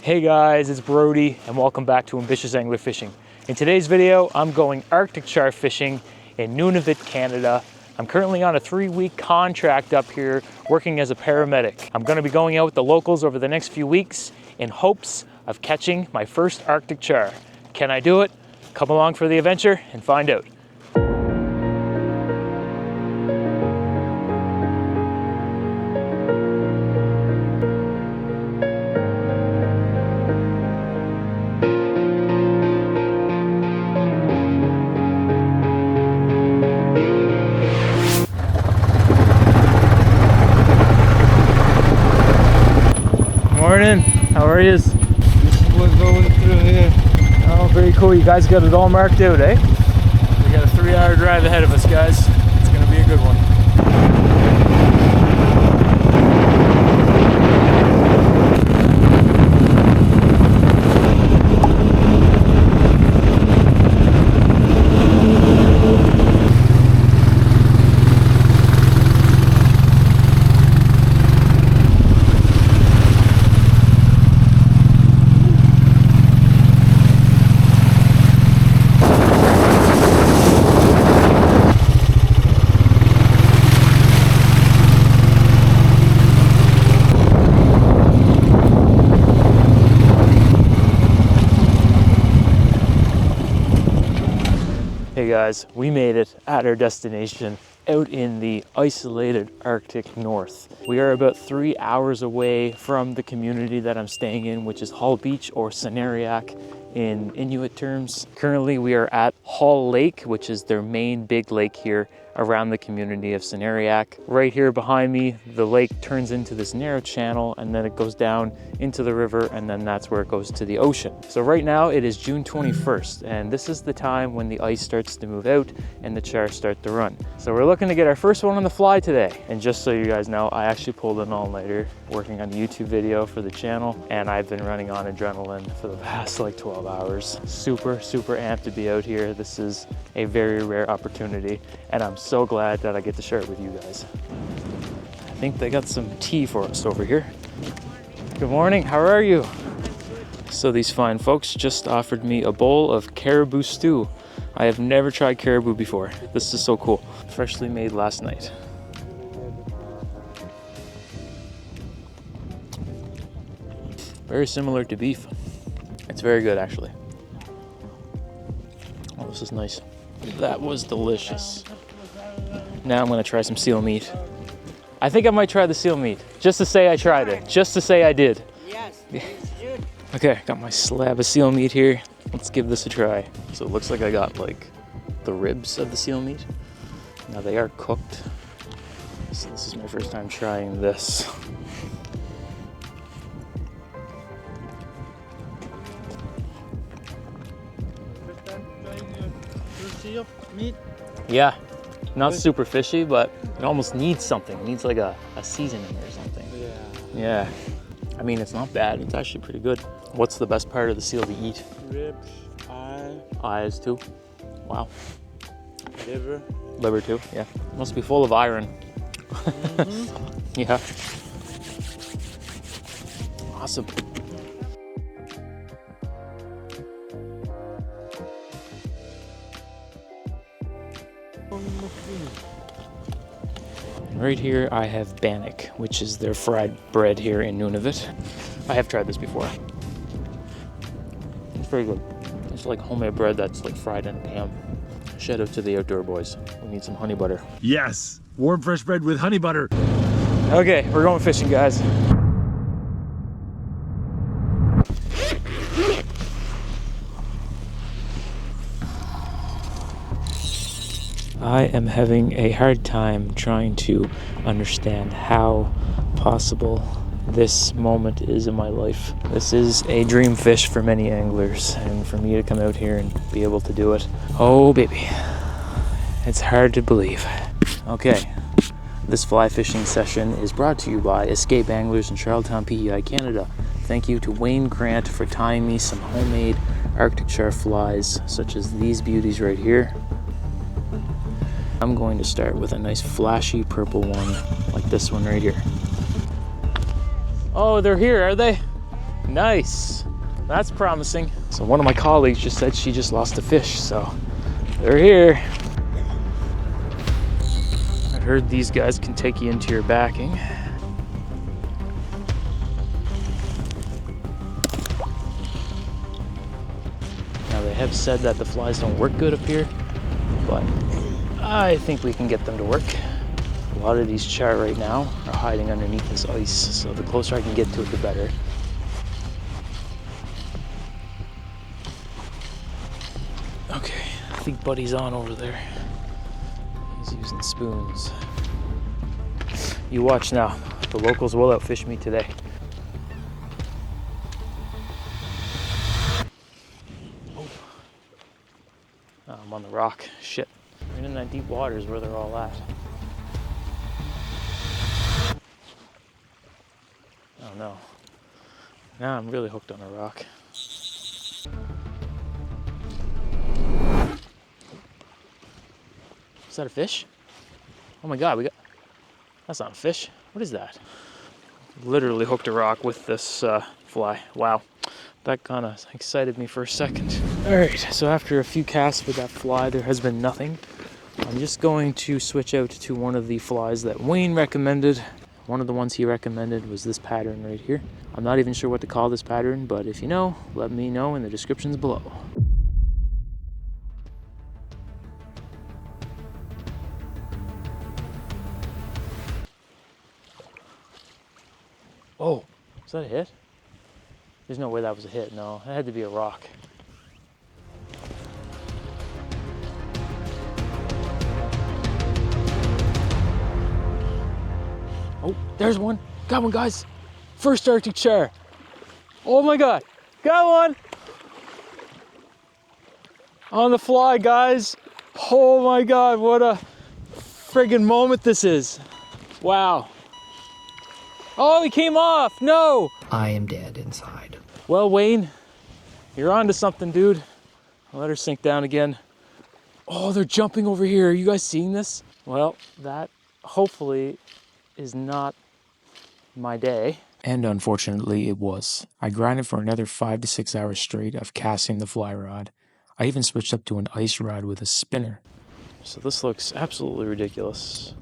Hey guys, it's Brody and welcome back to Ambitious Angler Fishing. In today's video, I'm going Arctic Char fishing in Nunavut, Canada. I'm currently on a 3-week contract up here working as a paramedic. I'm gonna be going out with the locals over the next few weeks in hopes of catching my first Arctic char. Can I do it? Come along for the adventure and find out. Morning, how are yous? We're going through here. Oh, very cool. You guys got it all marked out, eh? We got a 3-hour drive ahead of us, guys. It's gonna be a good one. Hey guys, we made it at our destination out in the isolated Arctic North. We are about 3 hours away from the community that I'm staying in, which is Hall Beach or Senariak in Inuit terms. Currently we are at Hall Lake, which is their main big lake here around the community of Senariak. Right here behind me, the lake turns into this narrow channel and then it goes down into the river and then that's where it goes to the ocean. So right now it is June 21st and this is the time when the ice starts to move out and the char start to run. So we're looking to get our first one on the fly today. And just so you guys know, I actually pulled an all-nighter working on a YouTube video for the channel and I've been running on adrenaline for the past like 12 hours. Super amped to be out here. This is a very rare opportunity and I'm so glad that I get to share it with you guys. I think they got some tea for us over here. Good morning, how are you? So these fine folks just offered me a bowl of caribou stew. I have never tried caribou before. This is so cool. Freshly made last night. Very similar to beef. It's very good actually. Oh, this is nice. That was delicious. Now I'm gonna try some seal meat. I think I might try the seal meat, just to say I tried it, just to say I did. Yes. Okay, got my slab of seal meat here. Let's give this a try. So it looks like I got like the ribs of the seal meat. Now they are cooked. So this is my first time trying this. First time trying seal meat. Yeah, not super fishy, but it almost needs something. It needs like a seasoning or something. Yeah. I mean, it's not bad. It's actually pretty good. What's the best part of the seal to eat? Ribs, eye. Eyes too. Wow. Liver. Liver too, yeah. Must be full of iron. Yeah. Awesome. Right here I have bannock, which is their fried bread here in Nunavut. I have tried this before. It's very good. It's like homemade bread that's like fried in a pan. Shout out to the outdoor boys. We need some honey butter. Yes, warm fresh bread with honey butter. Okay, we're going fishing, guys. I am having a hard time trying to understand how possible this moment is in my life. This is a dream fish for many anglers, and for me to come out here and be able to do it, oh baby, it's hard to believe. Okay, this fly fishing session is brought to you by Escape Anglers in Charlottetown, PEI, Canada. Thank you to Wayne Grant for tying me some homemade Arctic char flies, such as these beauties right here. I'm going to start with a nice flashy purple one like this one right here. Oh, they're here, are they? Nice. That's promising. So one of my colleagues just said she just lost a fish, so they're here. I heard these guys can take you into your backing. Now they have said that the flies don't work good up here, but I think we can get them to work. A lot of these char right now are hiding underneath this ice, so the closer I can get to it, the better. Okay, I think Buddy's on over there. He's using spoons. You watch now. The locals will outfish me today. Oh, I'm on the rock. Shit. Right in that deep water is where they're all at. Oh no. Now I'm really hooked on a rock. Is that a fish? Oh my god, that's not a fish. What is that? Literally hooked a rock with this fly. Wow, that kind of excited me for a second. All right, so after a few casts with that fly, there has been nothing. I'm just going to switch out to one of the flies that Wayne recommended. One of the ones he recommended was this pattern right here. I'm not even sure what to call this pattern, but if you know, let me know in the descriptions below. Oh, is that a hit? There's no way that was a hit, no. It had to be a rock. Oh, there's one. Got one, guys. First Arctic char. Oh my god, got one. On the fly, guys. Oh my god, what a friggin' moment this is. Wow. Oh, he came off, no! I am dead inside. Well, Wayne, you're onto something, dude. I'll let her sink down again. Oh, they're jumping over here. Are you guys seeing this? Well, that hopefully is not my day. And unfortunately, it was. I grinded for another 5 to 6 hours straight of casting the fly rod. I even switched up to an ice rod with a spinner. So this looks absolutely ridiculous,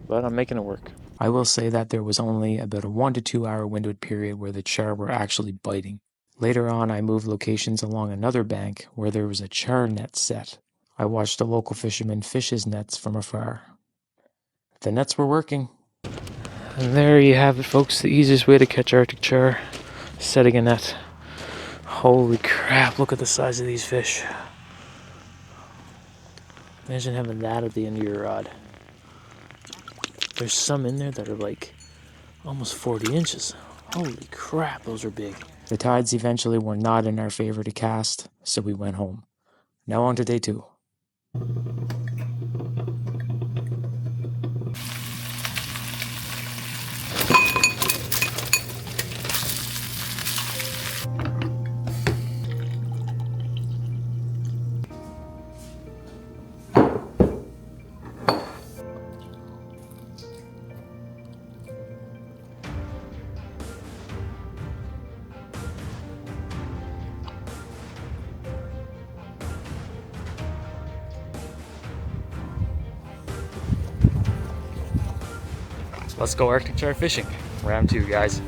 but I'm making it work. I will say that there was only about a 1 to 2 hour windowed period where the char were actually biting. Later on, I moved locations along another bank where there was a char net set. I watched a local fisherman fish his nets from afar. The nets were working. And there you have it, folks, the easiest way to catch Arctic char, setting a net. Holy crap, look at the size of these fish. Imagine having that at the end of your rod. There's some in there that are like almost 40 inches. Holy crap, those are big. The tides eventually were not in our favor to cast, so we went home. Now on to day 2. Let's go Arctic char fishing. Round 2, guys.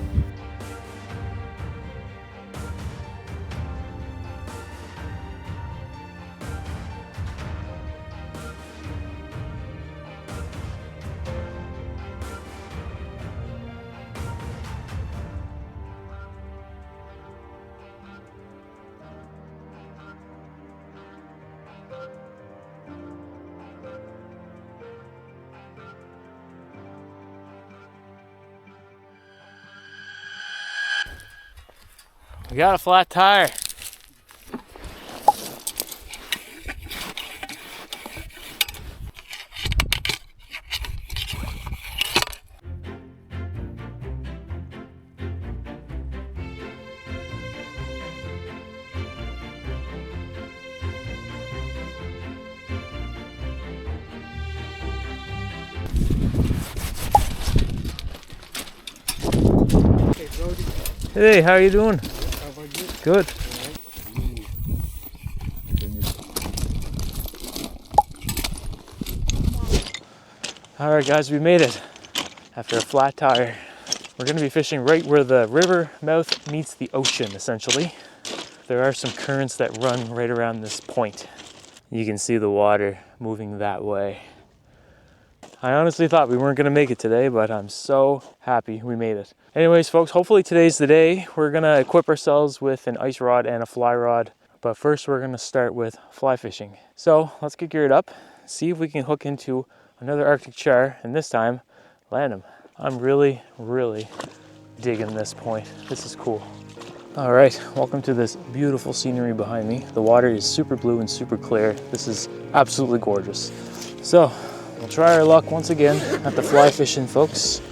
We got a flat tire. Hey, how you doing? Good. All right, guys, we made it after a flat tire. We're gonna be fishing right where the river mouth meets the ocean, essentially. There are some currents that run right around this point. You can see the water moving that way. I honestly thought we weren't gonna make it today, but I'm so happy we made it. Anyways, folks, hopefully today's the day. We're gonna equip ourselves with an ice rod and a fly rod, but first we're gonna start with fly fishing. So let's get geared up, see if we can hook into another Arctic char, and this time, land them. I'm really digging this point. This is cool. All right, welcome to this beautiful scenery behind me. The water is super blue and super clear. This is absolutely gorgeous. So, we'll try our luck once again at the fly fishing, folks.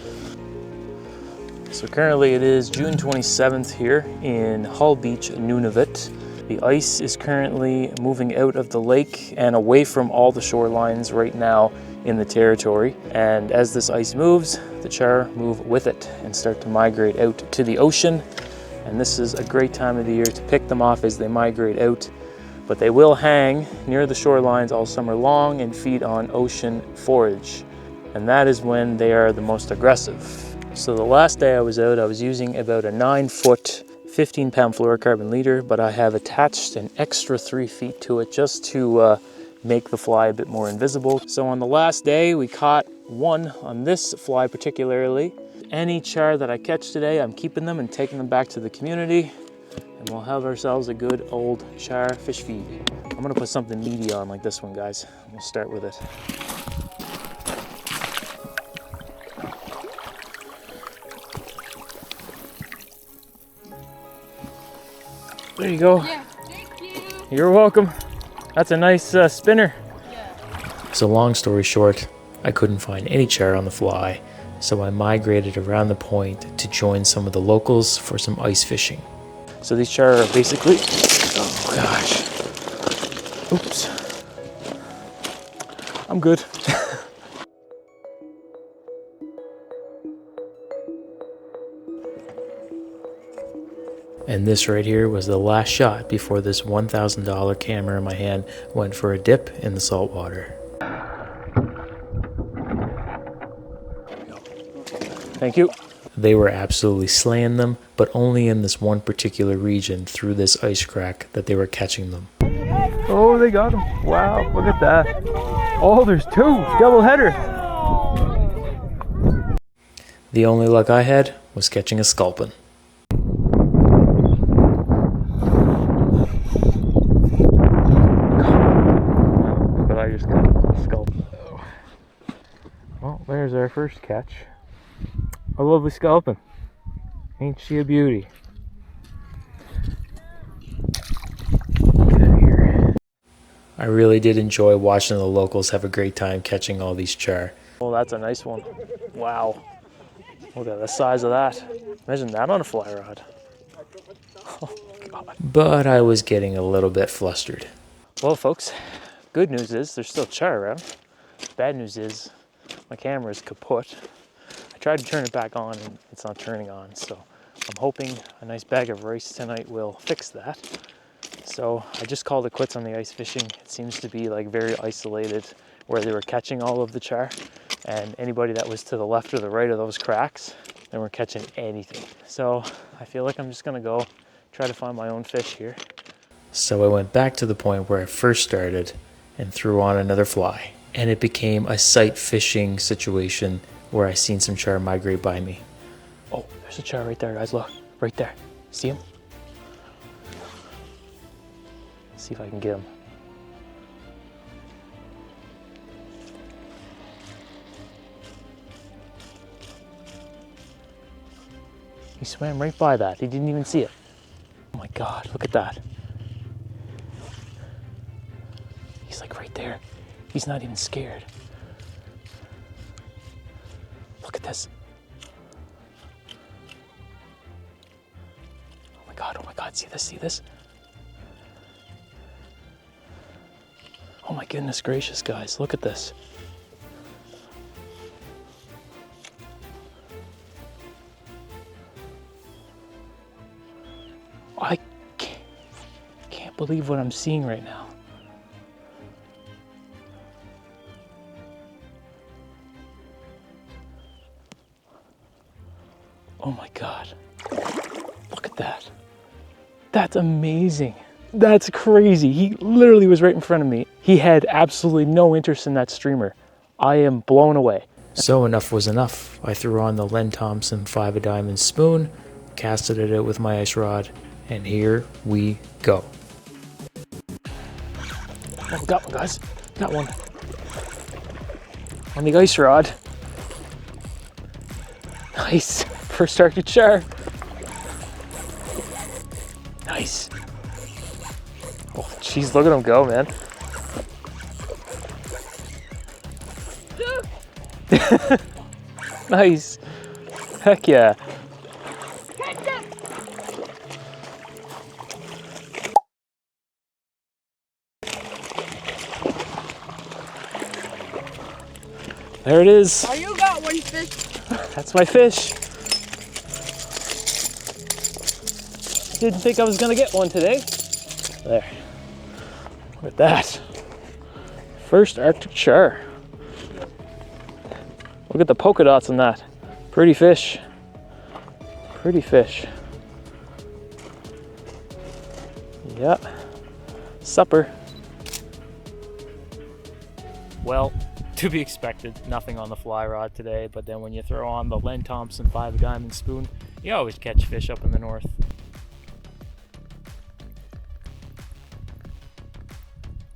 So currently it is June 27th here in Hull Beach, Nunavut. The ice is currently moving out of the lake and away from all the shorelines right now in the territory. And as this ice moves, the char move with it and start to migrate out to the ocean. And this is a great time of the year to pick them off as they migrate out. But they will hang near the shorelines all summer long and feed on ocean forage. And that is when they are the most aggressive. So the last day I was out, I was using about a 9-foot, 15-pound fluorocarbon leader, but I have attached an extra 3 feet to it just to make the fly a bit more invisible. So on the last day, we caught one on this fly particularly. Any char that I catch today, I'm keeping them and taking them back to the community, and we'll have ourselves a good old char fish feed. I'm gonna put something meaty on like this one, guys. We'll start with it. There you go. Yeah, thank you. You're welcome. That's a nice spinner. Yeah. So long story short, I couldn't find any char on the fly, so I migrated around the point to join some of the locals for some ice fishing. So these char are basically, oh gosh, oops, I'm good. And this right here was the last shot before this $1,000 camera in my hand went for a dip in the salt water. Thank you. They were absolutely slaying them, but only in this one particular region through this ice crack that they were catching them. Oh, they got them. Wow, look at that. Oh, there's two. Double header. The only luck I had was catching a sculpin. But I just got a sculpin. Well, there's our first catch. A lovely sculpin. Ain't she a beauty? Okay, here. I really did enjoy watching the locals have a great time catching all these char. Oh, that's a nice one. Wow. Look at the size of that. Imagine that on a fly rod. Oh, God. But I was getting a little bit flustered. Well, folks, good news is there's still char around. Bad news is my camera is kaput. I tried to turn it back on and it's not turning on, so I'm hoping a nice bag of rice tonight will fix that. So I just called it quits on the ice fishing. It seems to be like very isolated where they were catching all of the char, and anybody that was to the left or the right of those cracks, they weren't catching anything. So I feel like I'm just gonna go try to find my own fish here. So I went back to the point where I first started and threw on another fly, and it became a sight fishing situation where I seen some char migrate by me. Oh, there's a char right there, guys, look, right there. See him? Let's see if I can get him. He swam right by that, he didn't even see it. Oh my God, look at that. He's like right there. He's not even scared. Look at this. Oh my God, see this, see this? Oh my goodness gracious, guys, look at this. I believe what I'm seeing right now. Oh my God. Look at that. That's amazing. That's crazy. He literally was right in front of me. He had absolutely no interest in that streamer. I am blown away. So enough was enough. I threw on the Len Thompson 5 of diamond spoon, casted it out with my ice rod, and here we go. Oh, got one, guys. Got one. On the ice rod. Nice. First Arctic Char. Nice. Oh, jeez, look at him go, man. Nice. Heck yeah. There it is. Oh, you got one fish. That's my fish. Didn't think I was gonna get one today. There. Look at that. First Arctic Char. Look at the polka dots on that. Pretty fish. Pretty fish. Yep. Supper. Well, to be expected, nothing on the fly rod today, but then when you throw on the Len Thompson 5 of diamond spoon, you always catch fish up in the north.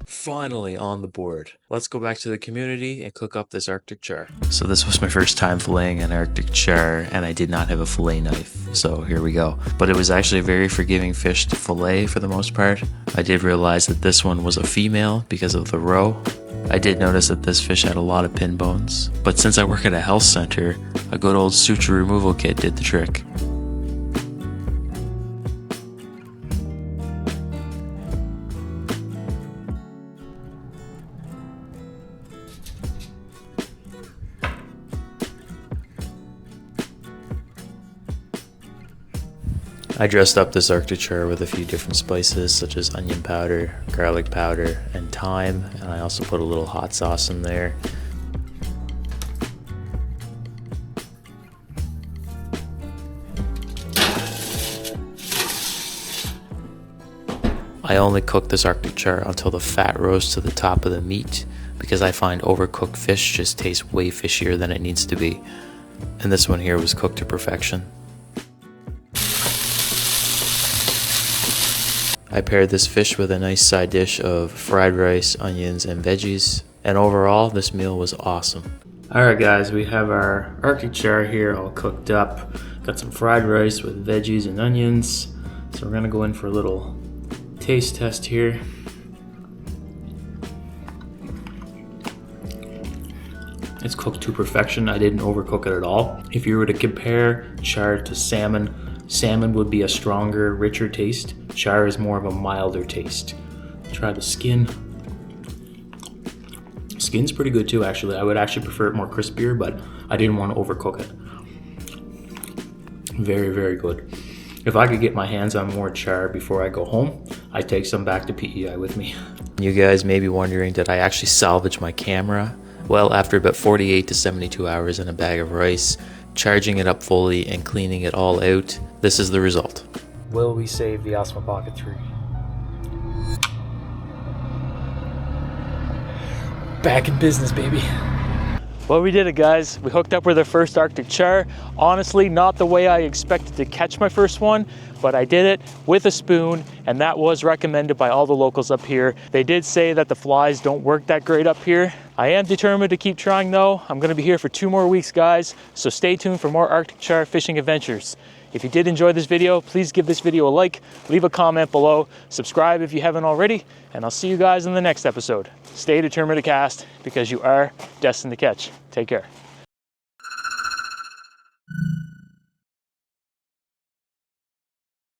Finally on the board. Let's go back to the community and cook up this Arctic Char. So this was my first time filleting an Arctic Char, and I did not have a fillet knife, so here we go. But it was actually a very forgiving fish to fillet for the most part. I did realize that this one was a female because of the roe. I did notice that this fish had a lot of pin bones, but since I work at a health center, a good old suture removal kit did the trick. I dressed up this Arctic Char with a few different spices such as onion powder, garlic powder, and thyme, and I also put a little hot sauce in there. I only cook this Arctic Char until the fat rose to the top of the meat because I find overcooked fish just tastes way fishier than it needs to be. And this one here was cooked to perfection. I paired this fish with a nice side dish of fried rice, onions, and veggies, and overall this meal was awesome. Alright guys, we have our Arctic Char here all cooked up. Got some fried rice with veggies and onions. So we're gonna go in for a little taste test here. It's cooked to perfection. I didn't overcook it at all. If you were to compare char to salmon, salmon would be a stronger, richer taste. Char is more of a milder taste. Try the skin. Skin's pretty good too, actually. I would actually prefer it more crispier, but I didn't want to overcook it. Very, very good. If I could get my hands on more char before I go home, I'd take some back to PEI with me. You guys may be wondering, did I actually salvage my camera? Well, after about 48 to 72 hours in a bag of rice, charging it up fully and cleaning it all out, this is the result. Will we save the Osmo Pocket 3? Back in business, baby. Well, we did it, guys. We hooked up with our first Arctic Char. Honestly, not the way I expected to catch my first one, but I did it with a spoon, and that was recommended by all the locals up here. They did say that the flies don't work that great up here. I am determined to keep trying though. I'm gonna be here for 2 more weeks, guys, so stay tuned for more Arctic Char fishing adventures. If you did enjoy this video, please give this video a like, leave a comment below, subscribe if you haven't already, and I'll see you guys in the next episode. Stay determined to cast because you are destined to catch. Take care.